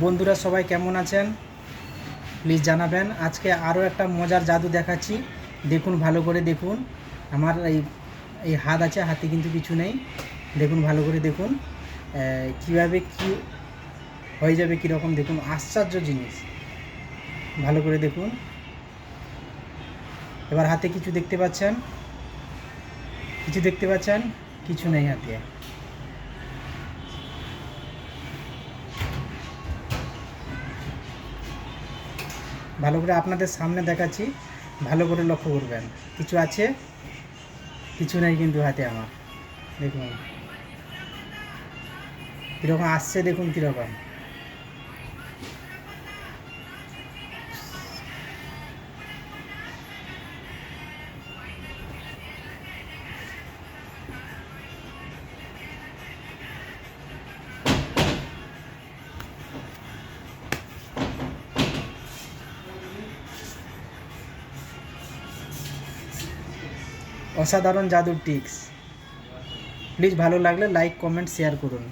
বন্ধুরা সবাই কেমন আছেন প্লিজ জানাবেন। আজকে আরও একটা মজার জাদু দেখাচ্ছি, দেখুন ভালো করে দেখুন। আমার এই হাত আছে, হাতে কিন্তু কিছু নেই। দেখুন ভালো করে দেখুন কীভাবে কি হয়ে যাবে, কীরকম দেখুন, আশ্চর্য জিনিস। ভালো করে দেখুন। এবার হাতে কিছু দেখতে পাচ্ছেন? কিছু দেখতে পাচ্ছেন? কিছু নেই হাতে। ভালো করে আপনাদের সামনে দেখাচ্ছি, ভালো করে লক্ষ্য করবেন। কিছু আছে? কিছু নেই কিন্তু হাতে আমার। দেখুন কীরকম আসছে, দেখুন কীরকম। অসাধারণ জাদুর টিক্স। প্লিজ ভালো লাগলে লাইক, কমেন্ট, শেয়ার করুন।